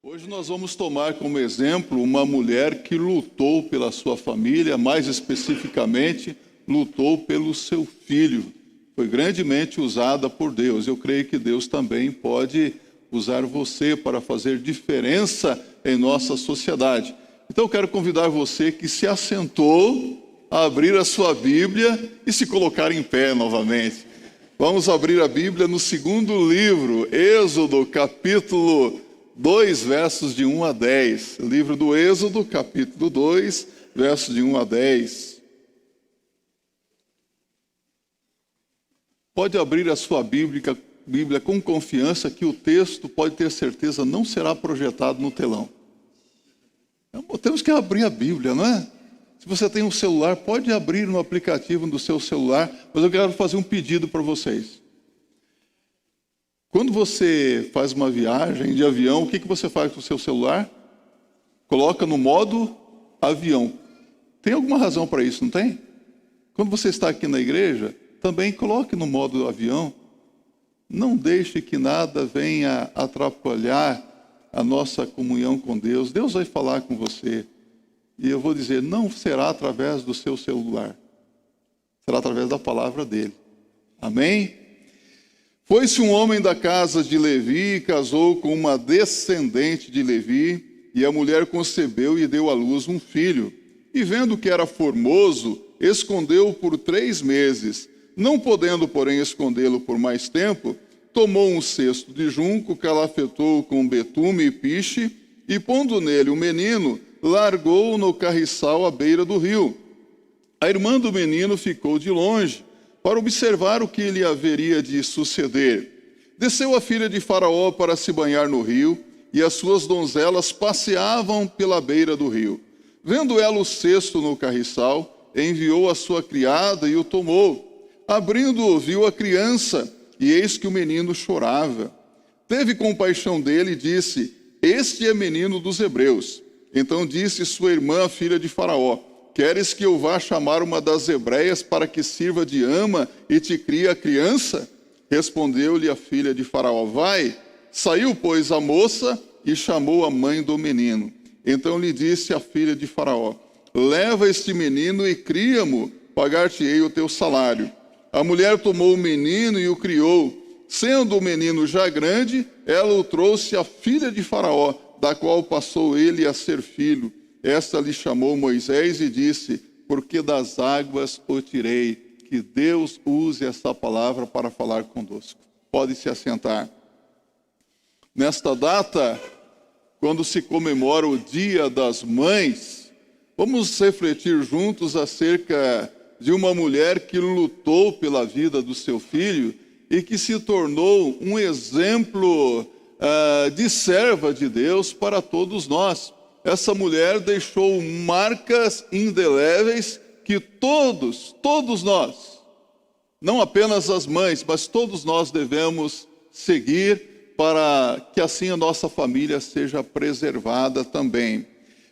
Hoje nós vamos tomar como exemplo uma mulher que lutou pela sua família, mais especificamente, lutou pelo seu filho. Foi grandemente usada por Deus. Eu creio que Deus também pode usar você para fazer diferença em nossa sociedade. Então eu quero convidar você que se assentou a abrir a sua Bíblia e se colocar em pé novamente. Vamos abrir a Bíblia no segundo livro, Êxodo, capítulo 2, versos de 1 a 10. Livro do Êxodo, capítulo 2, versos de 1 a 10. Pode abrir a sua Bíblia com confiança que o texto, pode ter certeza, não será projetado no telão. Temos que abrir a Bíblia, não é? Se você tem um celular, pode abrir no aplicativo do seu celular, mas eu quero fazer um pedido para vocês. Quando você faz uma viagem de avião, o que você faz com o seu celular? Coloca no modo avião. Tem alguma razão para isso, não tem? Quando você está aqui na igreja, também coloque no modo avião. Não deixe que nada venha atrapalhar a nossa comunhão com Deus. Deus vai falar com você. E eu vou dizer, não será através do seu celular. Será através da palavra dele. Amém? Foi-se um homem da casa de Levi e casou com uma descendente de Levi, e a mulher concebeu e deu à luz um filho. E vendo que era formoso, escondeu-o por 3 meses. Não podendo, porém, escondê-lo por mais tempo, tomou um cesto de junco, calafetou-o com betume e piche, e pondo nele o menino, largou-o no carriçal à beira do rio. A irmã do menino ficou de longe, para observar o que lhe haveria de suceder. Desceu a filha de Faraó para se banhar no rio, e as suas donzelas passeavam pela beira do rio. Vendo ela o cesto no carriçal, enviou a sua criada e o tomou. Abrindo-o, viu a criança, e eis que o menino chorava. Teve compaixão dele e disse, este é menino dos hebreus. Então disse sua irmã, a filha de Faraó, queres que eu vá chamar uma das hebreias para que sirva de ama e te crie a criança? Respondeu-lhe a filha de Faraó, vai. Saiu, pois, a moça e chamou a mãe do menino. Então lhe disse a filha de Faraó, leva este menino e cria-mo, pagar-te-ei o teu salário. A mulher tomou o menino e o criou. Sendo o menino já grande, ela o trouxe à filha de Faraó, da qual passou ele a ser filho. Esta lhe chamou Moisés e disse, porque das águas o tirei. Que Deus use essa palavra para falar conosco. Pode se assentar. Nesta data, quando se comemora o Dia das Mães, vamos refletir juntos acerca de uma mulher que lutou pela vida do seu filho e que se tornou um exemplo de serva de Deus para todos nós. Essa mulher deixou marcas indeléveis que todos nós, não apenas as mães, mas todos nós devemos seguir para que assim a nossa família seja preservada também.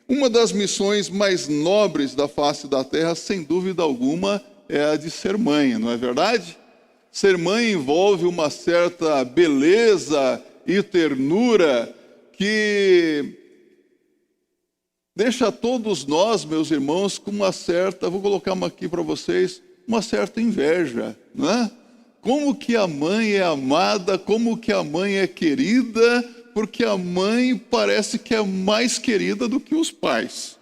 Uma das missões mais nobres da face da terra, sem dúvida alguma, é a de ser mãe, não é verdade? Ser mãe envolve uma certa beleza e ternura que deixa todos nós, meus irmãos, com uma certa, vou colocar uma aqui para vocês, uma certa inveja, não é? Como que a mãe é amada, como que a mãe é querida, porque a mãe parece que é mais querida do que os pais.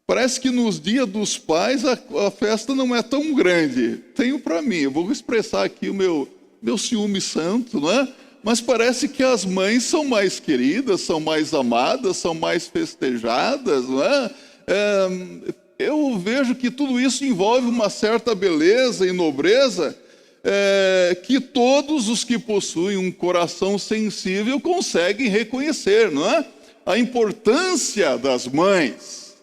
Parece que nos dias dos pais a festa não é tão grande. Tenho para mim, eu vou expressar aqui o meu ciúme santo, não é? Mas parece que as mães são mais queridas, são mais amadas, são mais festejadas, não é? Eu vejo que tudo isso envolve uma certa beleza e nobreza que todos os que possuem um coração sensível conseguem reconhecer, não é? A importância das mães.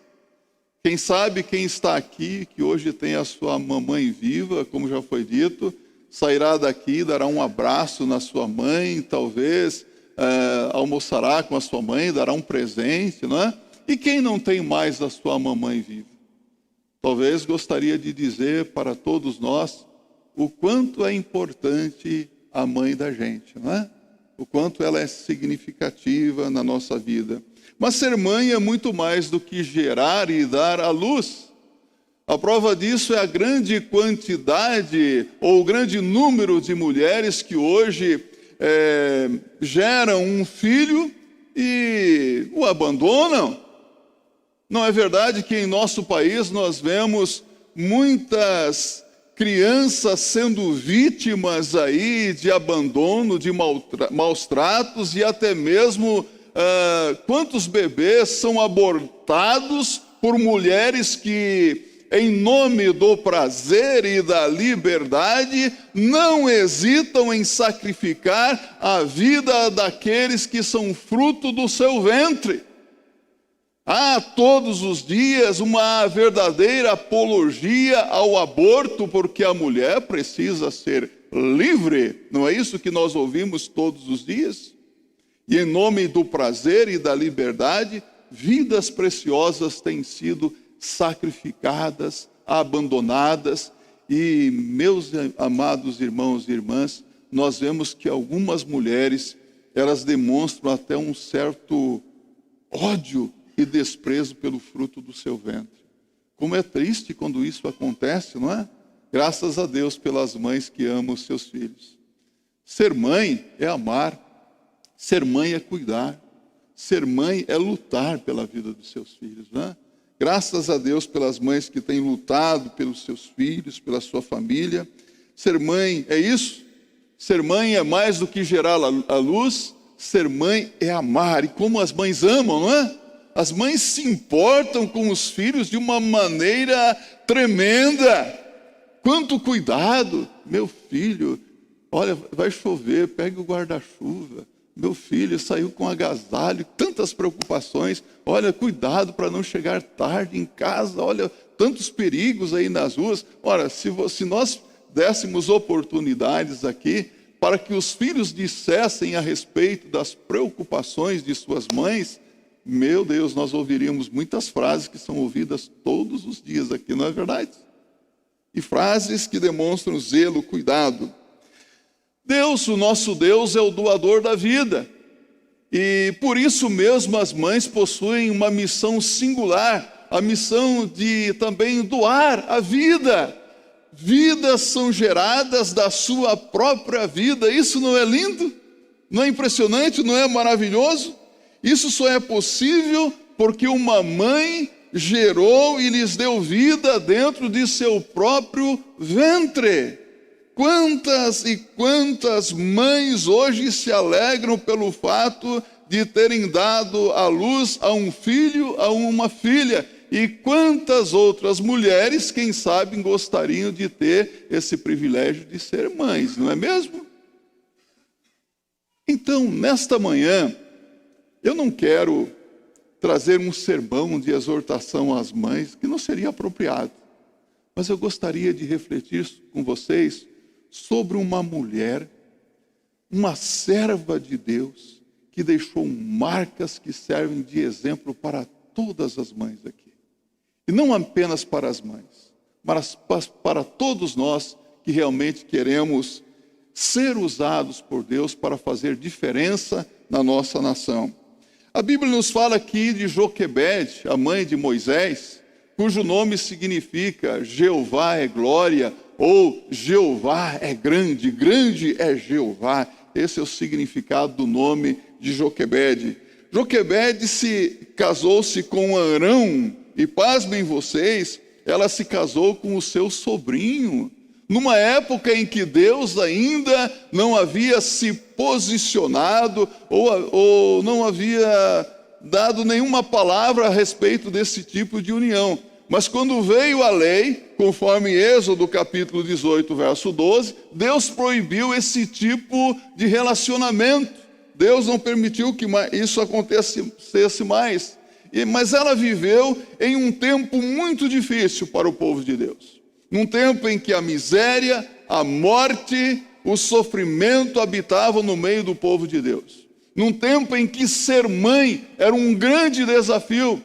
Quem sabe quem está aqui, que hoje tem a sua mamãe viva, como já foi dito, sairá daqui, dará um abraço na sua mãe, talvez almoçará com a sua mãe, dará um presente, não é? E quem não tem mais a sua mamãe viva? Talvez gostaria de dizer para todos nós o quanto é importante a mãe da gente, não é? O quanto ela é significativa na nossa vida. Mas ser mãe é muito mais do que gerar e dar à luz. A prova disso é a grande quantidade ou o grande número de mulheres que hoje geram um filho e o abandonam. Não é verdade que em nosso país nós vemos muitas crianças sendo vítimas aí de abandono, de maus tratos e até mesmo quantos bebês são abortados por mulheres que, em nome do prazer e da liberdade, não hesitam em sacrificar a vida daqueles que são fruto do seu ventre. Há todos os dias uma verdadeira apologia ao aborto, porque a mulher precisa ser livre. Não é isso que nós ouvimos todos os dias? E em nome do prazer e da liberdade, vidas preciosas têm sido sacrificadas, abandonadas. E, meus amados irmãos e irmãs, nós vemos que algumas mulheres, elas demonstram até um certo ódio e desprezo pelo fruto do seu ventre. Como é triste quando isso acontece, não é? Graças a Deus pelas mães que amam os seus filhos. Ser mãe é amar, ser mãe é cuidar, ser mãe é lutar pela vida dos seus filhos, não é? Graças a Deus pelas mães que têm lutado pelos seus filhos, pela sua família. Ser mãe é isso? Ser mãe é mais do que gerar a luz, ser mãe é amar. E como as mães amam, não é? As mães se importam com os filhos de uma maneira tremenda. Quanto cuidado, meu filho, olha, vai chover, pegue o guarda-chuva. Meu filho saiu com agasalho, tantas preocupações. Olha, cuidado para não chegar tarde em casa. Olha, tantos perigos aí nas ruas. Ora, se nós dessemos oportunidades aqui para que os filhos dissessem a respeito das preocupações de suas mães, meu Deus, nós ouviríamos muitas frases que são ouvidas todos os dias aqui, não é verdade? E frases que demonstram zelo, cuidado. Deus, o nosso Deus, é o doador da vida. E por isso mesmo as mães possuem uma missão singular, a missão de também doar a vida. Vidas são geradas da sua própria vida. Isso não é lindo? Não é impressionante? Não é maravilhoso? Isso só é possível porque uma mãe gerou e lhes deu vida dentro de seu próprio ventre. Quantas e quantas mães hoje se alegram pelo fato de terem dado à luz a um filho, a uma filha. E quantas outras mulheres, quem sabe, gostariam de ter esse privilégio de ser mães, não é mesmo? Então, nesta manhã, eu não quero trazer um sermão de exortação às mães, que não seria apropriado. Mas eu gostaria de refletir com vocês sobre uma mulher, uma serva de Deus, que deixou marcas que servem de exemplo para todas as mães aqui. E não apenas para as mães, mas para todos nós que realmente queremos ser usados por Deus para fazer diferença na nossa nação. A Bíblia nos fala aqui de Joquebede, a mãe de Moisés, cujo nome significa Jeová é glória, ou Jeová é grande, grande é Jeová. Esse é o significado do nome de Joquebede. Joquebede casou-se com Arão, e pasmem vocês, ela se casou com o seu sobrinho, numa época em que Deus ainda não havia se posicionado ou não havia dado nenhuma palavra a respeito desse tipo de união. Mas quando veio a lei, conforme Êxodo capítulo 18, verso 12, Deus proibiu esse tipo de relacionamento. Deus não permitiu que isso acontecesse mais. Mas ela viveu em um tempo muito difícil para o povo de Deus. Num tempo em que a miséria, a morte, o sofrimento habitavam no meio do povo de Deus. Num tempo em que ser mãe era um grande desafio.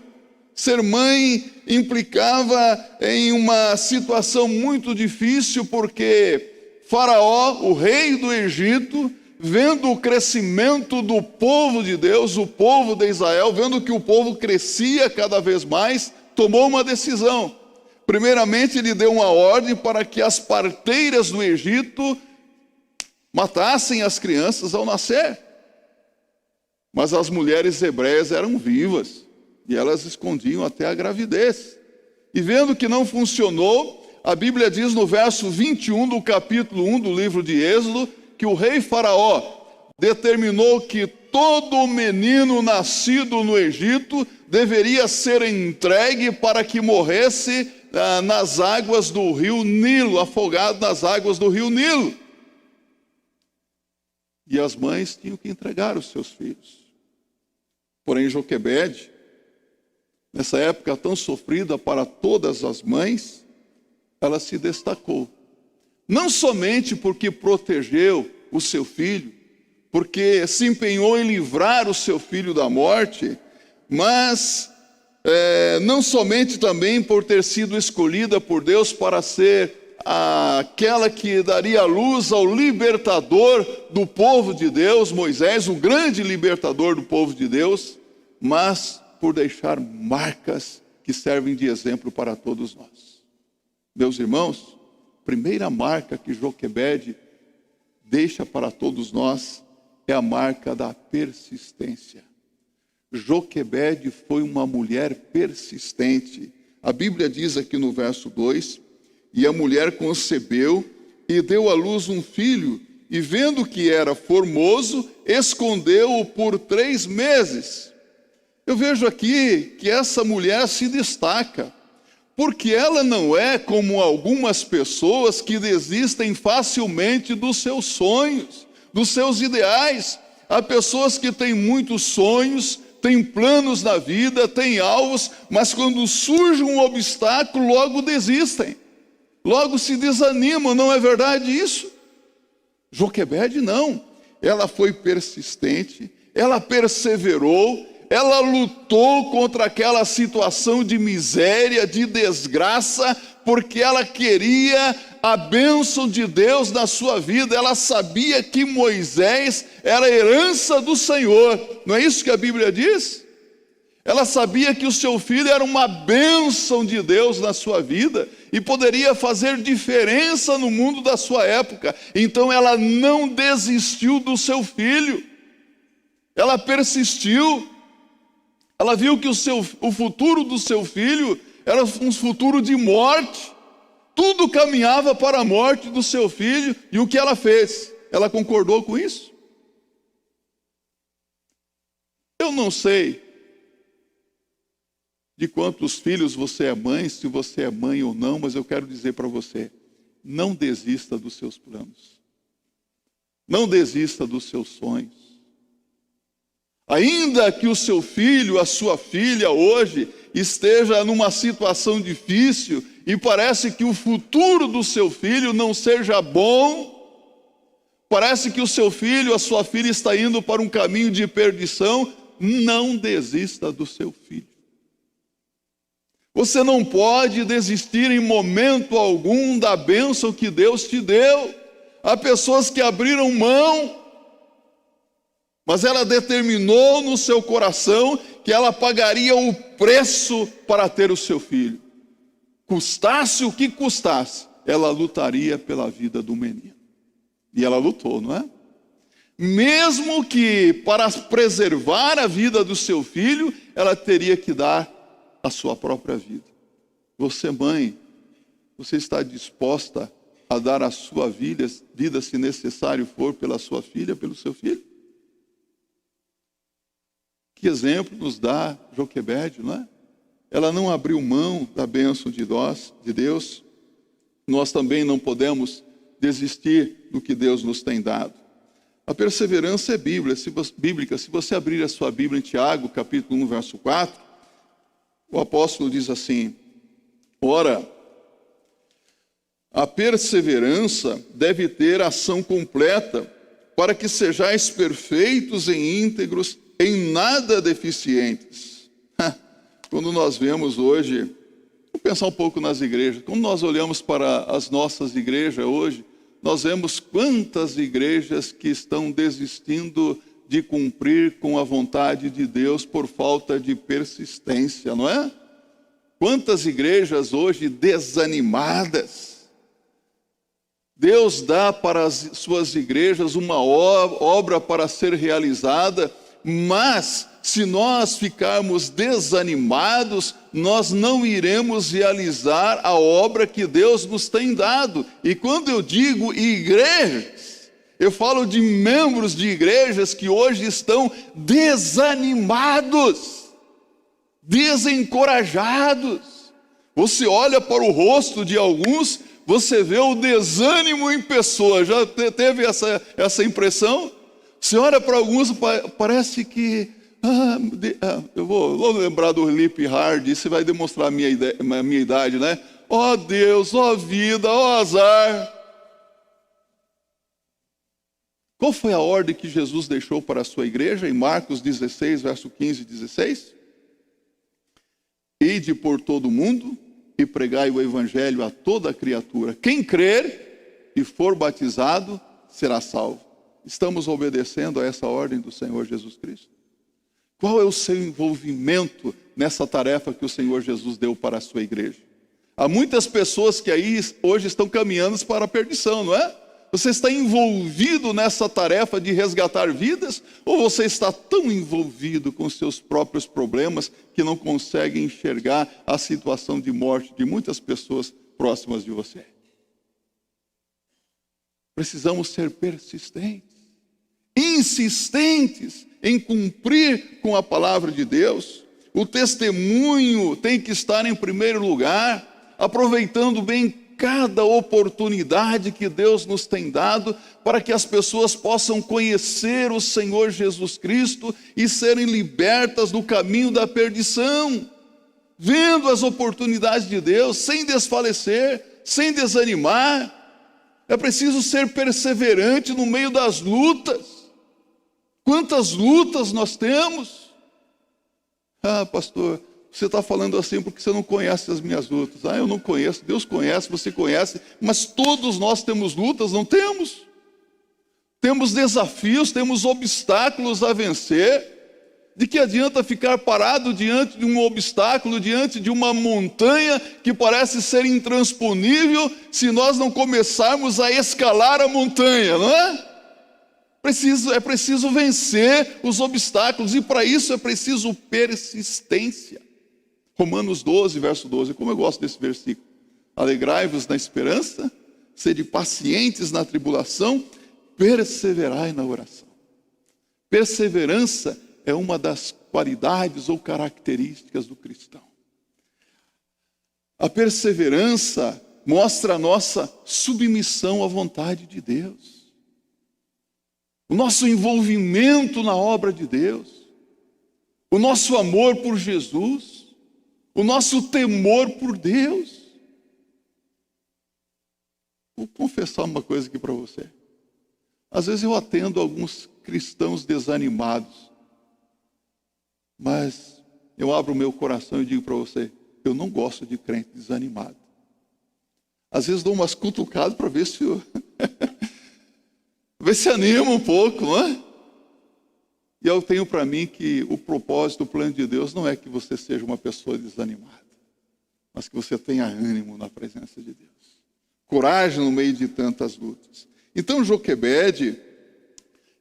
Ser mãe implicava em uma situação muito difícil, porque Faraó, o rei do Egito, vendo o crescimento do povo de Deus, o povo de Israel, vendo que o povo crescia cada vez mais, tomou uma decisão. Primeiramente, ele deu uma ordem para que as parteiras do Egito matassem as crianças ao nascer. Mas as mulheres hebreias eram vivas e elas escondiam até a gravidez. E vendo que não funcionou, a Bíblia diz no verso 21 do capítulo 1 do livro de Êxodo, que o rei Faraó determinou que todo menino nascido no Egito deveria ser entregue para que morresse nas águas do rio Nilo, afogado nas águas do rio Nilo. E as mães tinham que entregar os seus filhos. Porém, Joquebede, nessa época tão sofrida para todas as mães, ela se destacou. Não somente porque protegeu o seu filho, porque se empenhou em livrar o seu filho da morte, mas não somente também por ter sido escolhida por Deus para ser aquela que daria luz ao libertador do povo de Deus, Moisés, o grande libertador do povo de Deus, mas por deixar marcas que servem de exemplo para todos nós. Meus irmãos, a primeira marca que Joquebede deixa para todos nós é a marca da persistência. Joquebede foi uma mulher persistente. A Bíblia diz aqui no verso 2, e a mulher concebeu e deu à luz um filho, e vendo que era formoso, escondeu-o por 3 meses. Eu vejo aqui que essa mulher se destaca, porque ela não é como algumas pessoas que desistem facilmente dos seus sonhos, dos seus ideais. Há pessoas que têm muitos sonhos, têm planos na vida, têm alvos, mas quando surge um obstáculo, logo desistem. Logo se desanimam, não é verdade isso? Joquebede não, ela foi persistente, ela perseverou, ela lutou contra aquela situação de miséria, de desgraça, porque ela queria a bênção de Deus na sua vida. Ela sabia que Moisés era a herança do Senhor, não é isso que a Bíblia diz? Ela sabia que o seu filho era uma bênção de Deus na sua vida e poderia fazer diferença no mundo da sua época. Então ela não desistiu do seu filho, ela persistiu. Ela viu que o futuro do seu filho era um futuro de morte. Tudo caminhava para a morte do seu filho. E o que ela fez? Ela concordou com isso? Eu não sei de quantos filhos você é mãe, se você é mãe ou não, mas eu quero dizer para você, não desista dos seus planos. Não desista dos seus sonhos. Ainda que o seu filho, a sua filha hoje esteja numa situação difícil e parece que o futuro do seu filho não seja bom, parece que o seu filho, a sua filha está indo para um caminho de perdição, não desista do seu filho. Você não pode desistir em momento algum da bênção que Deus te deu. Há pessoas que abriram mão, mas ela determinou no seu coração que ela pagaria o preço para ter o seu filho. Custasse o que custasse, ela lutaria pela vida do menino. E ela lutou, não é? Mesmo que para preservar a vida do seu filho, ela teria que dar a sua própria vida. Você, mãe, você está disposta a dar a sua vida, se necessário for, pela sua filha, pelo seu filho? Que exemplo nos dá Joquebede, não é? Ela não abriu mão da bênção de Deus. Nós também não podemos desistir do que Deus nos tem dado. A perseverança é bíblica. Se você abrir a sua Bíblia em Tiago, capítulo 1, verso 4, o apóstolo diz assim: ora, a perseverança deve ter ação completa, para que sejais perfeitos e íntegros, em nada deficientes. Quando nós vemos hoje, vamos pensar um pouco nas igrejas, quando nós olhamos para as nossas igrejas hoje, nós vemos quantas igrejas que estão desistindo de cumprir com a vontade de Deus por falta de persistência, não é? Quantas igrejas hoje desanimadas. Deus dá para as suas igrejas uma obra para ser realizada, mas se nós ficarmos desanimados, nós não iremos realizar a obra que Deus nos tem dado. E quando eu digo igrejas, eu falo de membros de igrejas que hoje estão desanimados, desencorajados. Você olha para o rosto de alguns, você vê o desânimo em pessoa. Já teve essa impressão? Você olha para alguns, parece que... eu vou lembrar do Lip Hard, isso vai demonstrar a minha idade, né? Ó Deus, ó vida, ó azar. Qual foi a ordem que Jesus deixou para a sua igreja em Marcos 16, verso 15 e 16? Ide por todo o mundo e pregai o evangelho a toda criatura. Quem crer e for batizado será salvo. Estamos obedecendo a essa ordem do Senhor Jesus Cristo? Qual é o seu envolvimento nessa tarefa que o Senhor Jesus deu para a sua igreja? Há muitas pessoas que aí hoje estão caminhando para a perdição, não é? Você está envolvido nessa tarefa de resgatar vidas? Ou você está tão envolvido com seus próprios problemas que não consegue enxergar a situação de morte de muitas pessoas próximas de você? Precisamos ser persistentes, insistentes em cumprir com a palavra de Deus. O testemunho tem que estar em primeiro lugar, aproveitando bem cada oportunidade que Deus nos tem dado para que as pessoas possam conhecer o Senhor Jesus Cristo e serem libertas do caminho da perdição, vendo as oportunidades de Deus, sem desfalecer, sem desanimar. É preciso ser perseverante no meio das lutas. Quantas lutas nós temos? Ah, pastor, você está falando assim porque você não conhece as minhas lutas. Ah, eu não conheço, Deus conhece, você conhece, mas todos nós temos lutas, não temos? Temos desafios, temos obstáculos a vencer. De que adianta ficar parado diante de um obstáculo, diante de uma montanha que parece ser intransponível, se nós não começarmos a escalar a montanha, não é? É preciso vencer os obstáculos, e para isso é preciso persistência. Romanos 12, verso 12, como eu gosto desse versículo. Alegrai-vos na esperança, sede pacientes na tribulação, perseverai na oração. Perseverança é uma das qualidades ou características do cristão. A perseverança mostra a nossa submissão à vontade de Deus, o nosso envolvimento na obra de Deus, o nosso amor por Jesus, o nosso temor por Deus. Vou confessar uma coisa aqui para você. Às vezes eu atendo alguns cristãos desanimados, mas eu abro o meu coração e digo para você, eu não gosto de crente desanimado. Às vezes dou umas cutucadas para ver se ver se anima um pouco, não é? E eu tenho para mim que o propósito, o plano de Deus não é que você seja uma pessoa desanimada, mas que você tenha ânimo na presença de Deus, coragem no meio de tantas lutas. Então Joquebede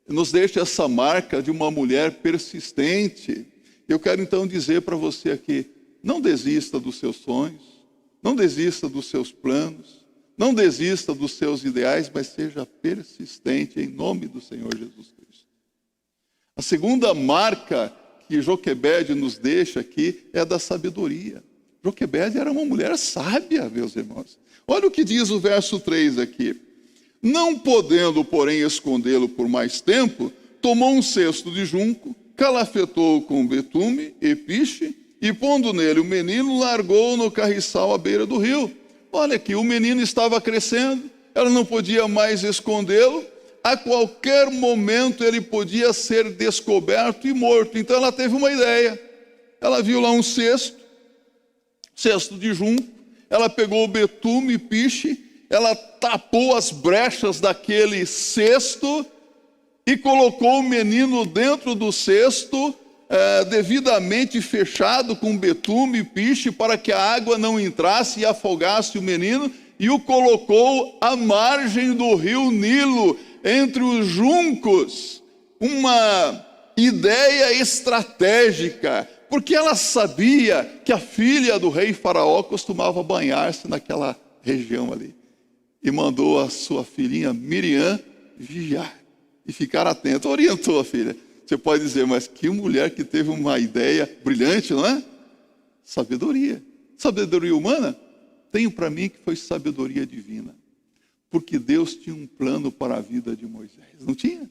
nos deixa essa marca de uma mulher persistente. Eu quero então dizer para você aqui, não desista dos seus sonhos, não desista dos seus planos, não desista dos seus ideais, mas seja persistente em nome do Senhor Jesus Cristo. A segunda marca que Joquebede nos deixa aqui é a da sabedoria. Joquebede era uma mulher sábia, meus irmãos. Olha o que diz o verso 3 aqui. Não podendo, porém, escondê-lo por mais tempo, tomou um cesto de junco, calafetou-o com betume e piche, e pondo nele o menino, largou-o no carriçal à beira do rio. Olha aqui, o menino estava crescendo, ela não podia mais escondê-lo, a qualquer momento ele podia ser descoberto e morto. Então ela teve uma ideia, ela viu lá um cesto de junco, ela pegou o betume e piche ela tapou as brechas daquele cesto e colocou o menino dentro do cesto, devidamente fechado com betume e piche, para que a água não entrasse e afogasse o menino, e o colocou à margem do rio Nilo, entre os juncos. Uma ideia estratégica, porque ela sabia que a filha do rei Faraó costumava banhar-se naquela região ali. E mandou a sua filhinha Miriam vigiar e ficar atenta. Orientou a filha. Você pode dizer, mas que mulher que teve uma ideia brilhante, não é? Sabedoria. Sabedoria humana? Tenho para mim que foi sabedoria divina. Porque Deus tinha um plano para a vida de Moisés. Não tinha?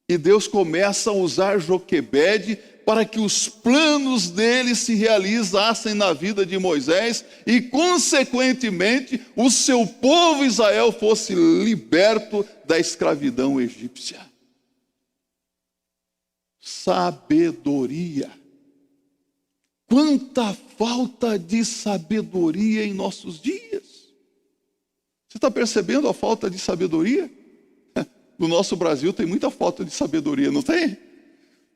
E Deus começa a usar Joquebede para que os planos dele se realizassem na vida de Moisés e, consequentemente, o seu povo Israel fosse liberto da escravidão egípcia. Sabedoria. Quanta falta de sabedoria em nossos dias. Você está percebendo a falta de sabedoria? No nosso Brasil tem muita falta de sabedoria, não tem?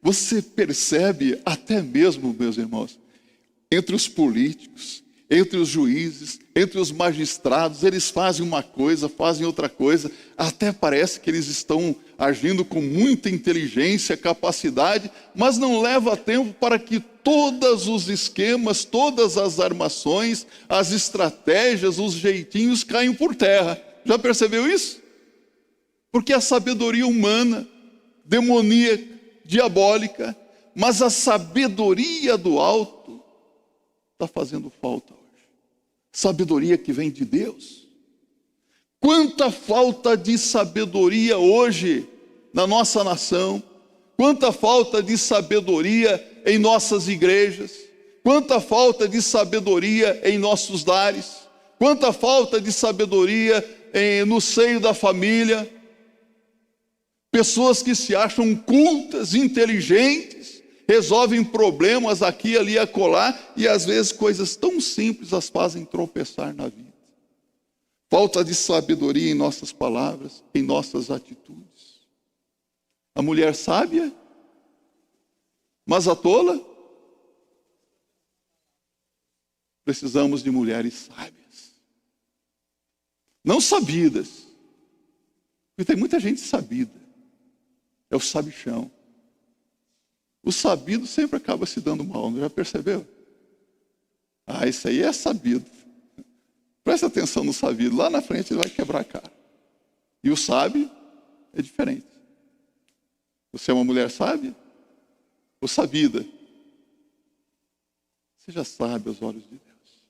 Você percebe até mesmo, meus irmãos, entre os políticos, entre os juízes, entre os magistrados, eles fazem uma coisa, fazem outra coisa, até parece que eles estão agindo com muita inteligência, capacidade, mas não leva tempo para que todos os esquemas, todas as armações, as estratégias, os jeitinhos caiam por terra. Já percebeu isso? Porque a sabedoria humana, demoníaca, diabólica, mas a sabedoria do alto está fazendo falta hoje. Sabedoria que vem de Deus. Quanta falta de sabedoria hoje na nossa nação, quanta falta de sabedoria em nossas igrejas, quanta falta de sabedoria em nossos lares, quanta falta de sabedoria no seio da família. Pessoas que se acham cultas, inteligentes, resolvem problemas aqui, ali e acolá, e às vezes coisas tão simples as fazem tropeçar na vida. Falta de sabedoria em nossas palavras, em nossas atitudes. A mulher sábia, mas a tola. Precisamos de mulheres sábias. Não sabidas, porque tem muita gente sabida. É o sabichão. O sabido sempre acaba se dando mal, não já percebeu? Isso aí é sabido. Presta atenção no sabido, lá na frente ele vai quebrar a cara. E o sábio é diferente. Você é uma mulher sábia? Ou sabida? Seja sábia aos olhos de Deus.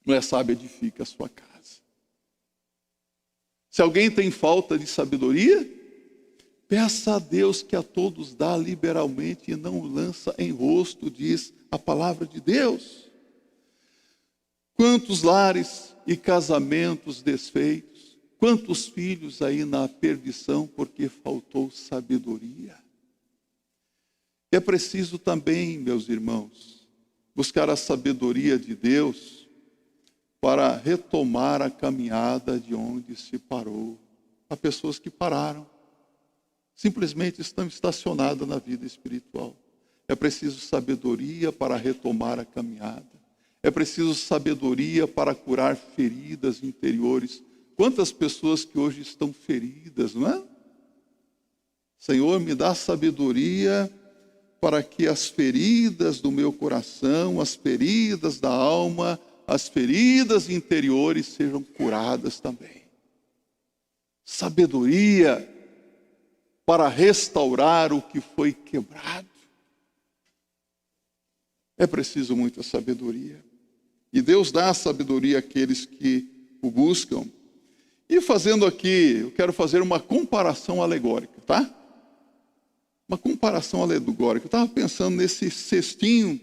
Mulher sábia edifica a sua casa. Se alguém tem falta de sabedoria, peça a Deus que a todos dá liberalmente e não lança em rosto, diz a palavra de Deus. Quantos lares e casamentos desfeitos, quantos filhos aí na perdição porque faltou sabedoria. É preciso também, meus irmãos, buscar a sabedoria de Deus para retomar a caminhada de onde se parou. Há pessoas que pararam. Simplesmente estão estacionadas na vida espiritual. É preciso sabedoria para retomar a caminhada. É preciso sabedoria para curar feridas interiores. Quantas pessoas que hoje estão feridas, não é? Senhor, me dá sabedoria para que as feridas do meu coração, as feridas da alma, as feridas interiores sejam curadas também. Sabedoria para restaurar o que foi quebrado. É preciso muita sabedoria. E Deus dá sabedoria àqueles que o buscam. E fazendo aqui, eu quero fazer uma comparação alegórica, tá? Uma comparação alegórica. Eu estava pensando nesse cestinho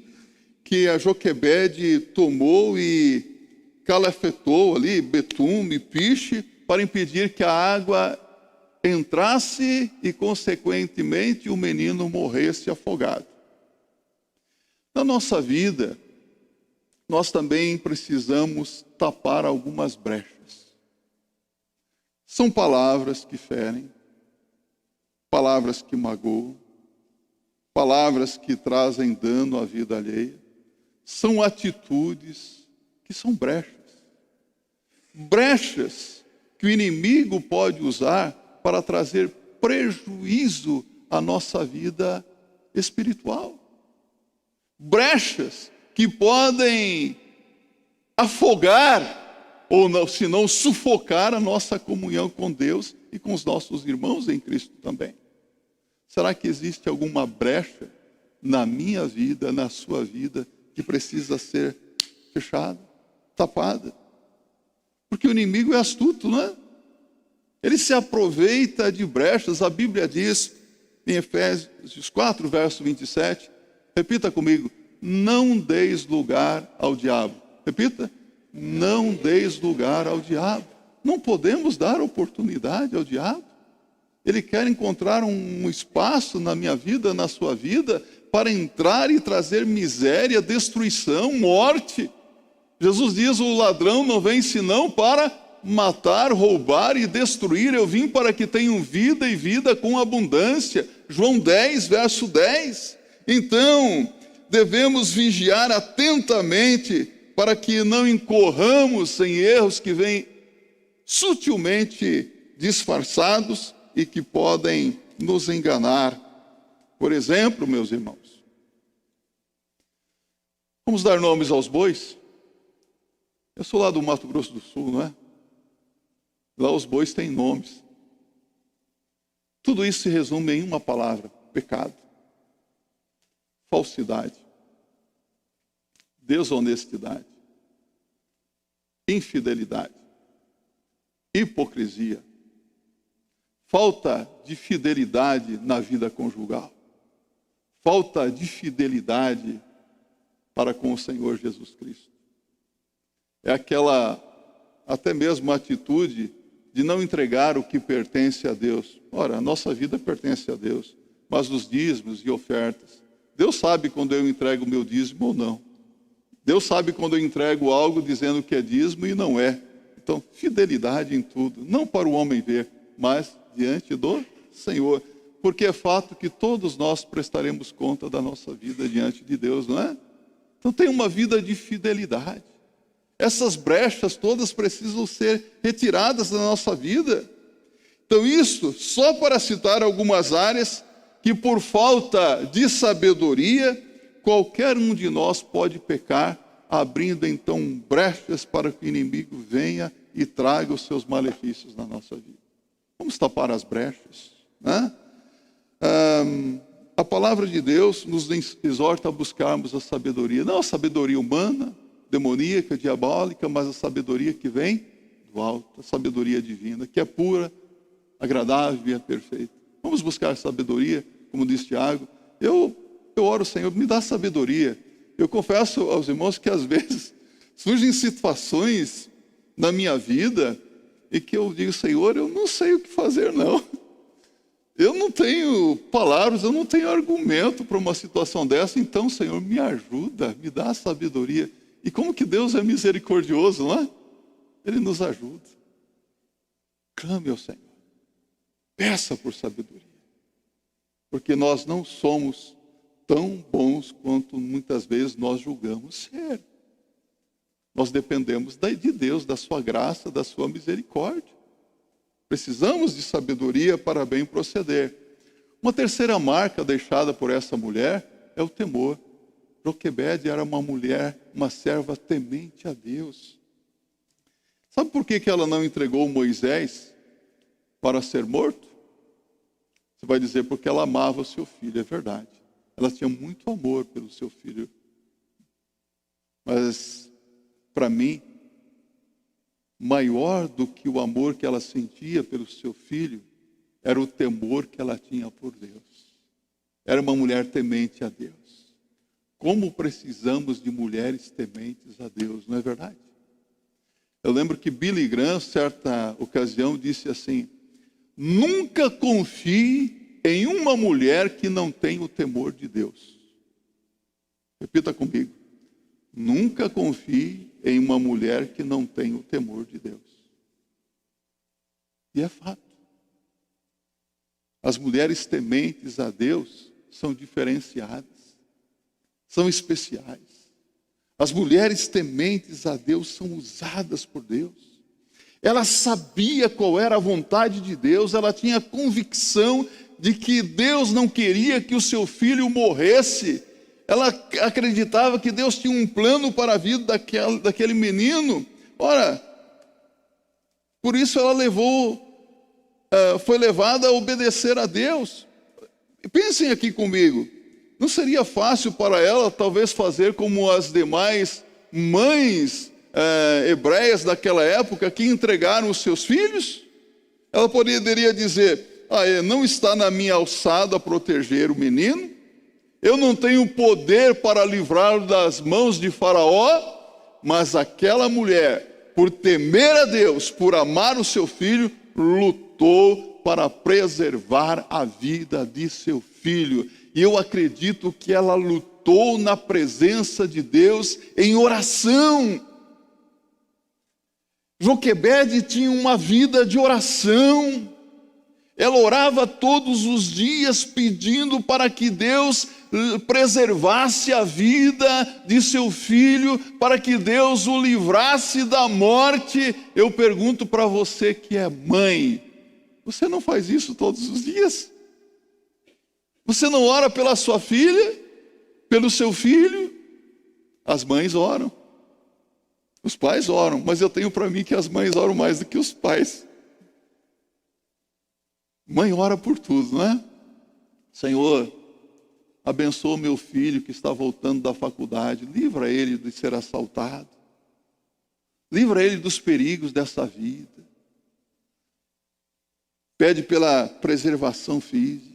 que a Joquebede tomou e calafetou ali, betume, piche, para impedir que a água entrasse e, consequentemente, o menino morresse afogado. Na nossa vida, nós também precisamos tapar algumas brechas. São palavras que ferem, palavras que magoam, palavras que trazem dano à vida alheia. São atitudes que são brechas. Brechas que o inimigo pode usar para trazer prejuízo à nossa vida espiritual. Brechas que podem afogar, ou não, se não sufocar a nossa comunhão com Deus e com os nossos irmãos em Cristo também. Será que existe alguma brecha na minha vida, na sua vida, que precisa ser fechada, tapada? Porque o inimigo é astuto, não é? Ele se aproveita de brechas. A Bíblia diz, em Efésios 4, verso 27, repita comigo: não deis lugar ao diabo. Repita: não deis lugar ao diabo. Não podemos dar oportunidade ao diabo. Ele quer encontrar um espaço na minha vida, na sua vida, para entrar e trazer miséria, destruição, morte. Jesus diz: o ladrão não vem senão para matar, roubar e destruir. Eu vim para que tenham vida e vida com abundância. João 10, verso 10. Então, devemos vigiar atentamente para que não incorramos em erros que vêm sutilmente disfarçados e que podem nos enganar. Por exemplo, meus irmãos, vamos dar nomes aos bois? Eu sou lá do Mato Grosso do Sul, não é? Lá os bois têm nomes. Tudo isso se resume em uma palavra: pecado, falsidade, desonestidade, infidelidade, hipocrisia, falta de fidelidade na vida conjugal, falta de fidelidade para com o Senhor Jesus Cristo. É aquela, até mesmo atitude de não entregar o que pertence a Deus. Ora, a nossa vida pertence a Deus, mas os dízimos e ofertas, Deus sabe quando eu entrego o meu dízimo ou não. Deus sabe quando eu entrego algo dizendo que é dízimo e não é. Então, fidelidade em tudo, não para o homem ver, mas diante do Senhor. Porque é fato que todos nós prestaremos conta da nossa vida diante de Deus, não é? Então, tem uma vida de fidelidade. Essas brechas todas precisam ser retiradas da nossa vida. Então, isso só para citar algumas áreas que, por falta de sabedoria, qualquer um de nós pode pecar, abrindo então brechas para que o inimigo venha e traga os seus malefícios na nossa vida. Vamos tapar as brechas, né? A palavra de Deus nos exorta a buscarmos a sabedoria, não a sabedoria humana, demoníaca, diabólica, mas a sabedoria que vem do alto, a sabedoria divina, que é pura, agradável e é perfeita. Vamos buscar sabedoria, como diz Tiago. Eu oro, Senhor, me dá sabedoria. Eu confesso aos irmãos que às vezes surgem situações na minha vida e que eu digo: Senhor, eu não sei o que fazer não. Eu não tenho palavras, eu não tenho argumento para uma situação dessa. Então, Senhor, me ajuda, me dá sabedoria. E como que Deus é misericordioso, não é? Ele nos ajuda. Clame ao Senhor. Peça por sabedoria. Porque nós não somos tão bons quanto muitas vezes nós julgamos ser. Nós dependemos de Deus, da sua graça, da sua misericórdia. Precisamos de sabedoria para bem proceder. Uma terceira marca deixada por essa mulher é o temor. Joquebede era uma mulher, uma serva temente a Deus. Sabe por que ela não entregou Moisés para ser morto? Você vai dizer: porque ela amava o seu filho. É verdade. Ela tinha muito amor pelo seu filho. Mas, para mim, maior do que o amor que ela sentia pelo seu filho, era o temor que ela tinha por Deus. Era uma mulher temente a Deus. Como precisamos de mulheres tementes a Deus, não é verdade? Eu lembro que Billy Graham, certa ocasião, disse assim: nunca confie em uma mulher que não tem o temor de Deus. Repita comigo: Nunca confie em uma mulher que não tem o temor de Deus. E é fato. As mulheres tementes a Deus são diferenciadas, são especiais. As mulheres tementes a Deus são usadas por Deus. Ela sabia qual era a vontade de Deus, ela tinha convicção de que Deus não queria que o seu filho morresse. Ela acreditava que Deus tinha um plano para a vida daquele menino. Ora, por isso ela foi levada a obedecer a Deus. Pensem aqui comigo, não seria fácil para ela talvez fazer como as demais mães hebreias daquela época que entregaram os seus filhos? Ela poderia dizer: não está na minha alçada proteger o menino, eu não tenho poder para livrá-lo das mãos de Faraó. Mas aquela mulher, por temer a Deus, por amar o seu filho, lutou para preservar a vida de seu filho. E eu acredito que ela lutou na presença de Deus em oração. Joquebede tinha uma vida de oração. Ela orava todos os dias pedindo para que Deus preservasse a vida de seu filho, para que Deus o livrasse da morte. Eu pergunto para você que é mãe, você não faz isso todos os dias? Você não ora pela sua filha, pelo seu filho? As mães oram, os pais oram, mas eu tenho para mim que as mães oram mais do que os pais. Mãe ora por tudo, não é? Senhor, abençoa meu filho que está voltando da faculdade, livra ele de ser assaltado, livra ele dos perigos dessa vida. Pede pela preservação física,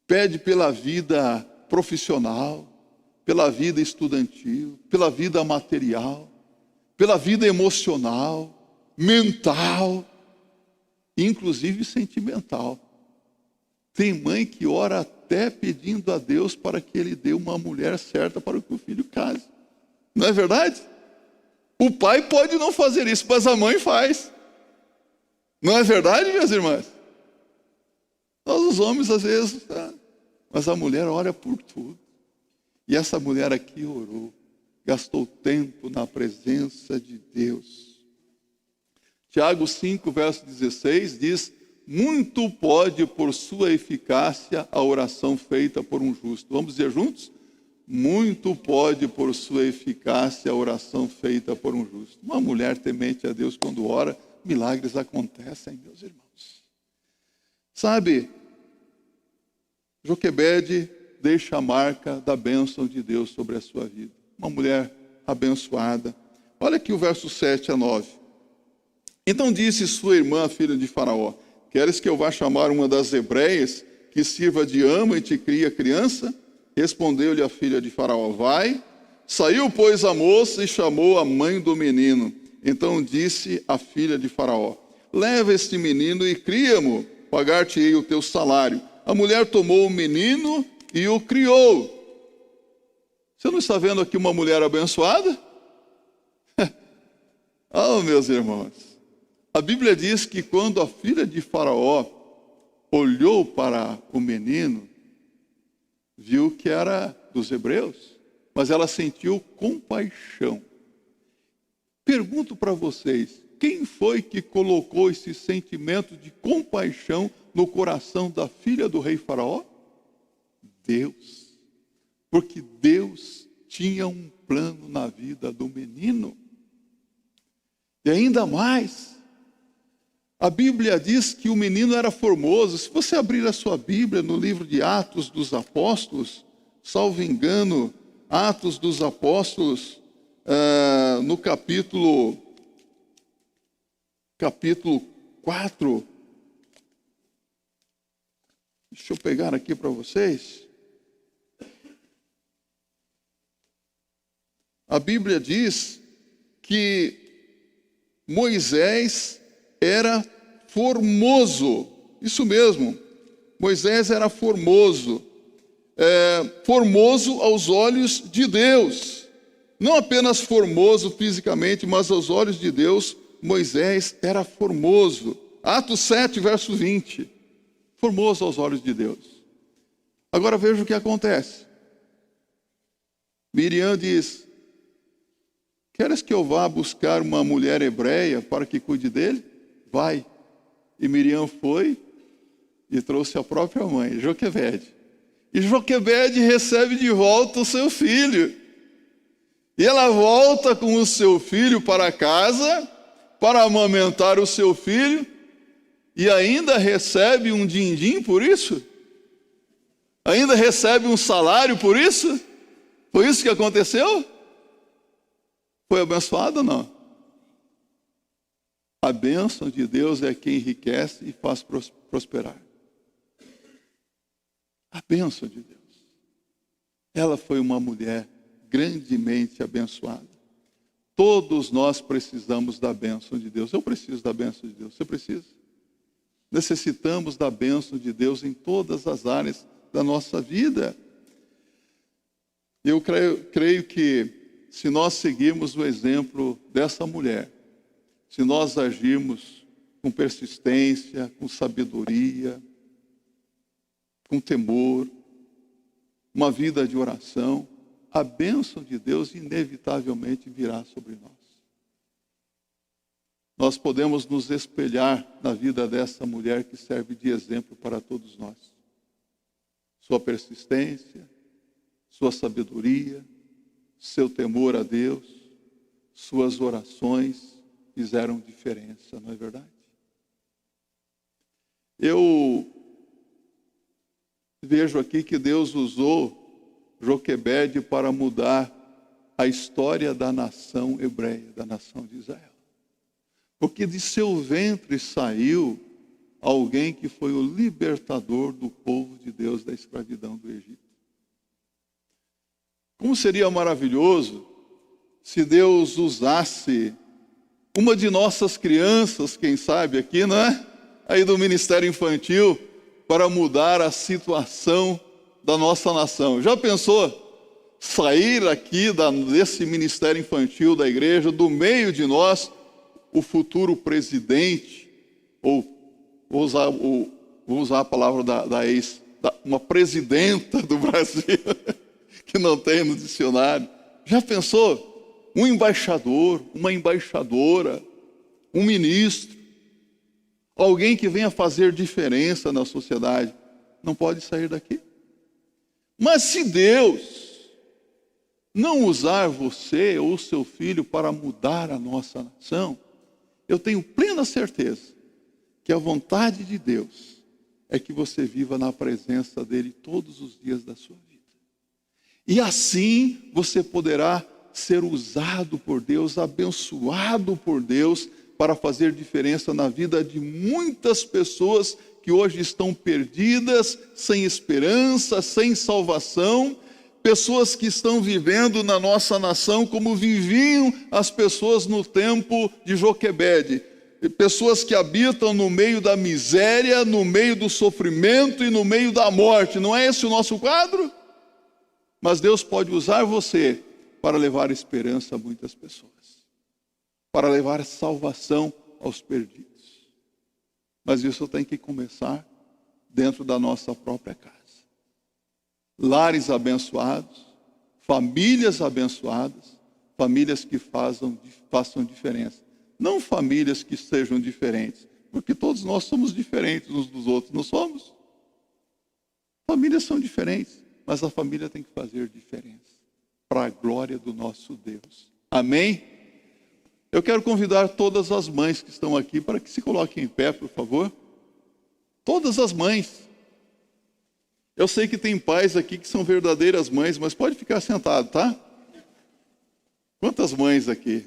pede pela vida profissional, pela vida estudantil, pela vida material, pela vida emocional, mental, inclusive sentimental. Tem mãe que ora até pedindo a Deus para que Ele dê uma mulher certa para que o filho case. Não é verdade? O pai pode não fazer isso, mas a mãe faz. Não é verdade, minhas irmãs? Nós os homens às vezes, mas a mulher ora por tudo. E essa mulher aqui orou, gastou tempo na presença de Deus. Tiago 5, verso 16 diz: muito pode por sua eficácia a oração feita por um justo. Vamos dizer juntos? Muito pode por sua eficácia a oração feita por um justo. Uma mulher temente a Deus, quando ora, milagres acontecem, meus irmãos. Sabe, Joquebede deixa a marca da bênção de Deus sobre a sua vida. Uma mulher abençoada. Olha aqui o verso 7 a 9. Então disse sua irmã, a filha de Faraó: queres que eu vá chamar uma das hebreias que sirva de ama e te crie a criança? Respondeu-lhe a filha de Faraó: vai. Saiu, pois, a moça e chamou a mãe do menino. Então disse a filha de Faraó: leva este menino e cria-mo, pagar-te-ei o teu salário. A mulher tomou o menino e o criou. Você não está vendo aqui uma mulher abençoada? Oh, meus irmãos, a Bíblia diz que quando a filha de Faraó olhou para o menino, viu que era dos hebreus, mas ela sentiu compaixão. Pergunto para vocês, quem foi que colocou esse sentimento de compaixão no coração da filha do rei Faraó? Deus. Porque Deus tinha um plano na vida do menino. E ainda mais, a Bíblia diz que o menino era formoso. Se você abrir a sua Bíblia no livro de Atos dos Apóstolos, salvo engano, Atos dos Apóstolos, no capítulo 4, deixa eu pegar aqui para vocês. A Bíblia diz que Moisés era formoso. Isso mesmo, Moisés era formoso. Formoso aos olhos de Deus. Não apenas formoso fisicamente, mas aos olhos de Deus, Moisés era formoso. Atos 7, verso 20. Formoso aos olhos de Deus. Agora veja o que acontece. Miriam diz: queres que eu vá buscar uma mulher hebreia para que cuide dele? Vai. E Miriam foi e trouxe a própria mãe, Joquebede. E Joquebede recebe de volta o seu filho. E ela volta com o seu filho para casa, para amamentar o seu filho, e ainda recebe um din-din por isso? Ainda recebe um salário por isso? Foi isso que aconteceu? Foi abençoado ou não? A bênção de Deus é quem enriquece e faz prosperar. A bênção de Deus. Ela foi uma mulher grandemente abençoada. Todos nós precisamos da bênção de Deus. Eu preciso da bênção de Deus. Você precisa? Necessitamos da bênção de Deus em todas as áreas da nossa vida. Eu creio que se nós seguirmos o exemplo dessa mulher, se nós agirmos com persistência, com sabedoria, com temor, uma vida de oração, a bênção de Deus inevitavelmente virá sobre nós. Nós podemos nos espelhar na vida dessa mulher que serve de exemplo para todos nós. Sua persistência, sua sabedoria, seu temor a Deus, suas orações fizeram diferença, não é verdade? Eu vejo aqui que Deus usou Joquebede para mudar a história da nação hebreia, da nação de Israel. Porque de seu ventre saiu alguém que foi o libertador do povo de Deus da escravidão do Egito. Como seria maravilhoso se Deus usasse uma de nossas crianças, quem sabe aqui, não é? Aí do Ministério Infantil, para mudar a situação da nossa nação. Já pensou sair aqui desse Ministério Infantil da igreja, do meio de nós, o futuro presidente, ou vou usar a palavra uma presidenta do Brasil, que não tem no dicionário. Já pensou? Um embaixador, uma embaixadora, um ministro, alguém que venha fazer diferença na sociedade, não pode sair daqui. Mas se Deus não usar você ou seu filho para mudar a nossa nação, eu tenho plena certeza que a vontade de Deus é que você viva na presença dele todos os dias da sua vida. E assim você poderá ser usado por Deus, abençoado por Deus, para fazer diferença na vida de muitas pessoas que hoje estão perdidas, sem esperança, sem salvação, pessoas que estão vivendo na nossa nação como viviam as pessoas no tempo de Joquebede, pessoas que habitam no meio da miséria, no meio do sofrimento e no meio da morte. Não é esse o nosso quadro? Mas Deus pode usar você para levar esperança a muitas pessoas, para levar salvação aos perdidos. Mas isso tem que começar dentro da nossa própria casa. Lares abençoados, famílias abençoadas, famílias que façam diferença. Não famílias que sejam diferentes, porque todos nós somos diferentes uns dos outros, não somos? Famílias são diferentes, mas a família tem que fazer diferença, para a glória do nosso Deus. Amém? Eu quero convidar todas as mães que estão aqui para que se coloquem em pé, por favor. Todas as mães. Eu sei que tem pais aqui que são verdadeiras mães, mas pode ficar sentado, tá? Quantas mães aqui?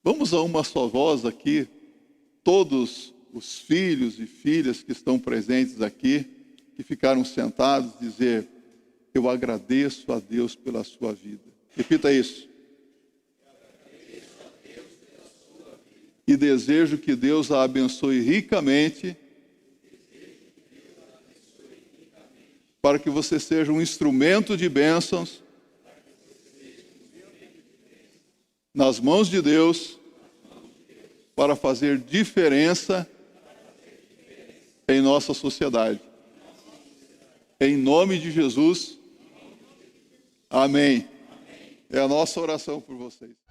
Vamos a uma só voz aqui, todos os filhos e filhas que estão presentes aqui, que ficaram sentados, dizer: eu agradeço a Deus pela sua vida. Repita isso. E desejo que Deus a abençoe ricamente para que você seja um instrumento de bênçãos nas mãos de Deus, para fazer diferença em nossa sociedade. Em nome de Jesus, amém. É a nossa oração por vocês.